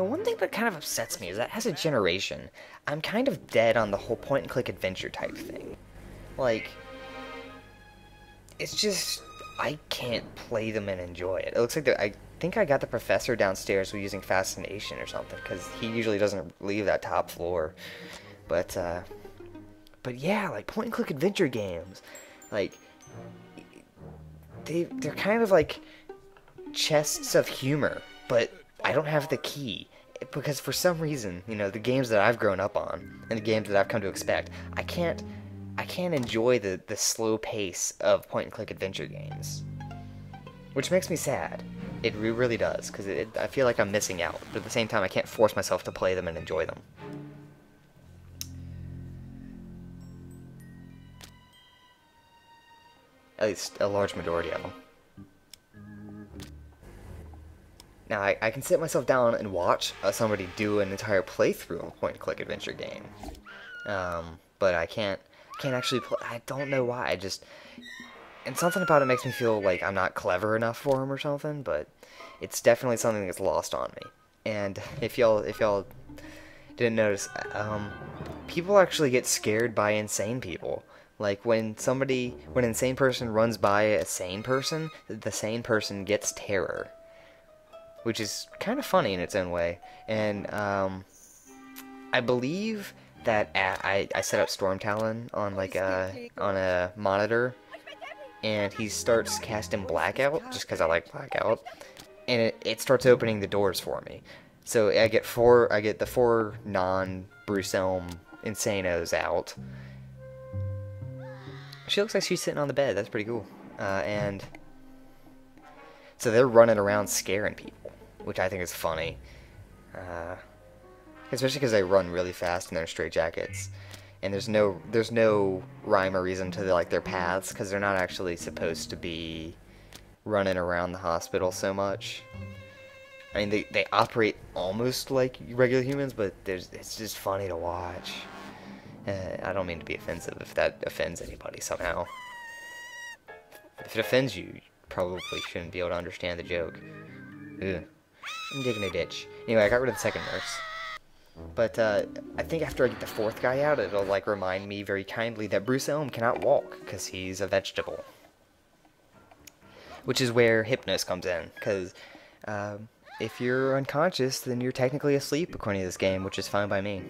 one thing that kind of upsets me is that as a generation, I'm kind of dead on the whole point-and-click adventure type thing. Like, it's just, I can't play them and enjoy it. It looks like I think I got the professor downstairs using Fascination or something, because he usually doesn't leave that top floor. But yeah, like, point-and-click adventure games, like, they're kind of like chests of humor, but I don't have the key. Because for some reason, you know, the games that I've grown up on, and the games that I've come to expect, I can't enjoy the slow pace of point-and-click adventure games. Which makes me sad. It really does, because I feel like I'm missing out. But at the same time, I can't force myself to play them and enjoy them. At least a large majority of them. Now, I can sit myself down and watch somebody do an entire playthrough of a point-and-click adventure game. But I can't actually play. I don't know why. And something about it makes me feel like I'm not clever enough for them or something, but it's definitely something that's lost on me. And if y'all didn't notice, people actually get scared by insane people. Like, when an insane person runs by a sane person, the sane person gets terror. Which is kind of funny in its own way. And, I believe that I set up Storm Talon on, like, on a monitor, and he starts casting Blackout, just because I like Blackout, and it starts opening the doors for me. So I get the 4 non-Bruce Elm Insanos out. She looks like she's sitting on the bed. That's pretty cool. And so they're running around scaring people, which I think is funny. Especially because they run really fast in their straitjackets. And there's no rhyme or reason to their paths, because they're not actually supposed to be running around the hospital so much. I mean, they operate almost like regular humans, but it's just funny to watch. I don't mean to be offensive if that offends anybody somehow. If it offends you, you probably shouldn't be able to understand the joke. Ugh. I'm digging a ditch. Anyway, I got rid of the second nurse. But I think after I get the 4th guy out, it'll remind me very kindly that Bruce Elm cannot walk because he's a vegetable. Which is where Hypnos comes in, because if you're unconscious, then you're technically asleep according to this game, which is fine by me.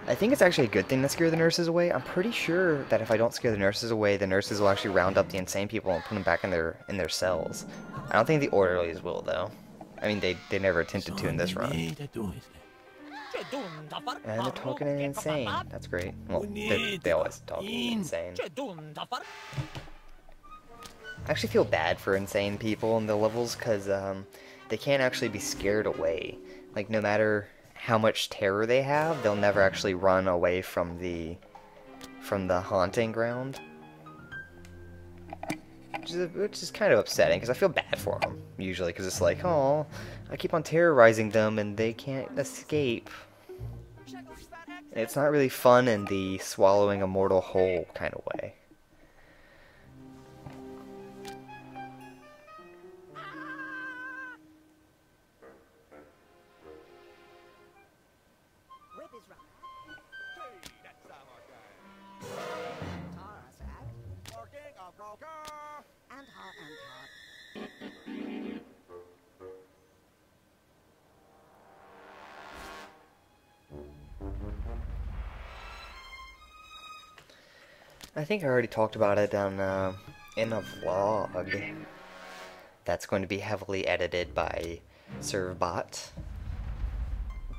I think it's actually a good thing to scare the nurses away. I'm pretty sure that if I don't scare the nurses away, the nurses will actually round up the insane people and put them back in their cells. I don't think the orderlies will, though. I mean, they never attempted to in this run. And they're talking in insane. That's great. Well, they always talk in insane. I actually feel bad for insane people in the levels, because they can't actually be scared away. Like, no matter how much terror they have, they'll never actually run away from the haunting ground. Which is kind of upsetting, because I feel bad for them, usually, because it's like, oh, I keep on terrorizing them and they can't escape. And it's not really fun in the swallowing a mortal whole kind of way. I think I already talked about it in a vlog that's going to be heavily edited by Servbot.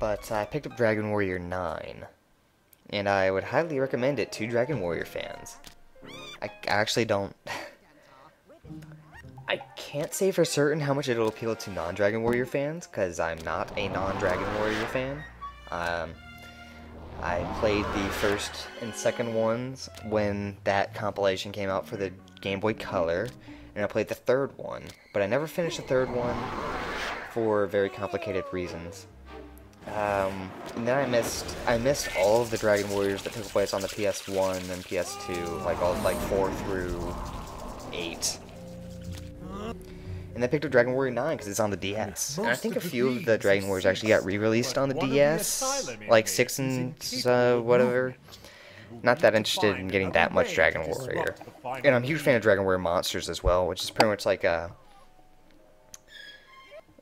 But I picked up Dragon Warrior 9, and I would highly recommend it to Dragon Warrior fans. I actually don't... I can't say for certain how much it'll appeal to non-Dragon Warrior fans, because I'm not a non-Dragon Warrior fan. I played the first and second ones when that compilation came out for the Game Boy Color, and I played the third one, but I never finished the third one for very complicated reasons. And then I missed all of the Dragon Warriors that took place on the PS1 and PS2, like 4 through 8. And I picked up Dragon Warrior 9 because it's on the DS. And I think a few of the Dragon Warriors actually got re-released on the DS, like 6 and whatever. Not that interested in getting that much Dragon Warrior. And I'm a huge fan of Dragon Warrior Monsters as well, which is pretty much like a...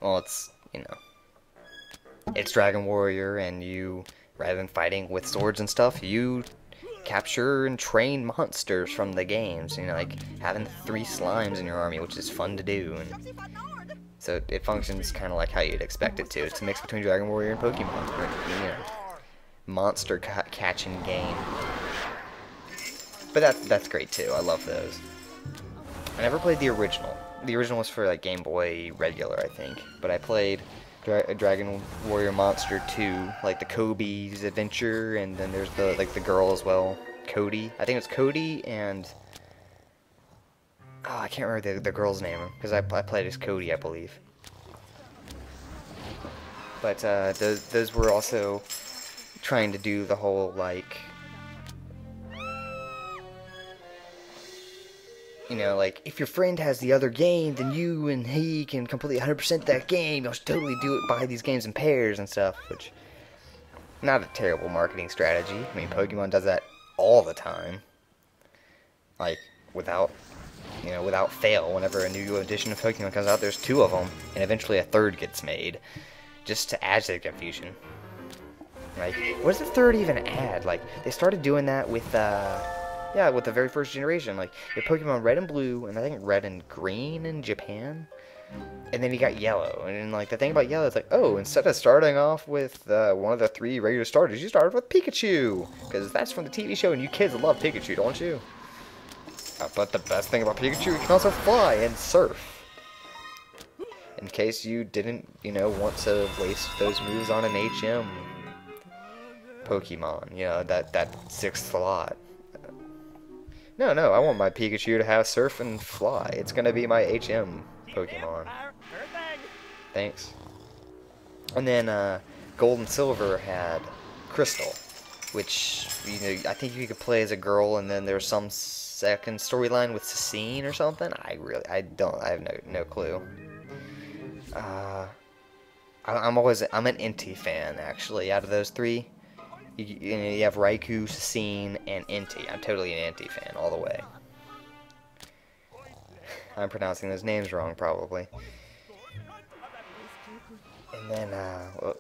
Well, it's, you know... It's Dragon Warrior, and you, rather than fighting with swords and stuff, you capture and train monsters from the games. You know, like having 3 slimes in your army, which is fun to do. And so it functions kind of like how you'd expect it to. It's a mix between Dragon Warrior and Pokemon. You know, monster catching game. But that's great too. I love those. I never played the original. The original was for like Game Boy regular, I think. But I played Dragon Warrior Monster 2, like the Kobe's adventure, and then there's the the girl as well, Cody. I think it's Cody and I can't remember the girl's name because I played as Cody, I believe. But those were also trying to do the whole like, you know, like, if your friend has the other game, then you and he can complete 100% that game. You'll totally do it, buy these games in pairs and stuff, which, not a terrible marketing strategy. I mean, Pokemon does that all the time. Like, without fail, whenever a new edition of Pokemon comes out, there's 2 of them, and eventually a 3rd gets made, just to add to the confusion. Like, what does the 3rd even add? Like, they started doing that with, yeah, with the very first generation. Like, you have Pokemon Red and Blue, and I think Red and Green in Japan. And then you got Yellow. And then, like, the thing about Yellow is like, oh, instead of starting off with one of the 3 regular starters, you started with Pikachu. Because that's from the TV show, and you kids love Pikachu, don't you? But the best thing about Pikachu, he can also fly and surf. In case you didn't, you know, want to waste those moves on an HM Pokemon. You know, that 6th slot. No, I want my Pikachu to have surf and fly. It's gonna be my HM Pokemon. Thanks. And then Gold and Silver had Crystal, which, you know, I think you could play as a girl, and then there's some second storyline with Cecine or something. I have no clue. I'm an Inti fan, actually, out of those 3. You have Raikou, Cecine, and Inti. I'm totally an Inti fan, all the way. I'm pronouncing those names wrong, probably. And then,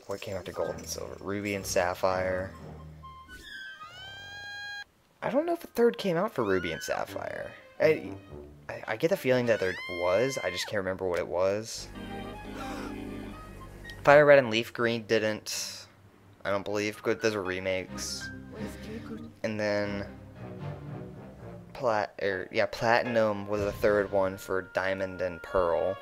what came after Gold and Silver? Ruby and Sapphire. I don't know if a 3rd came out for Ruby and Sapphire. I get the feeling that there was, I just can't remember what it was. Fire Red and Leaf Green didn't. I don't believe, because those were remakes. And then Platinum was the 3rd one for Diamond and Pearl.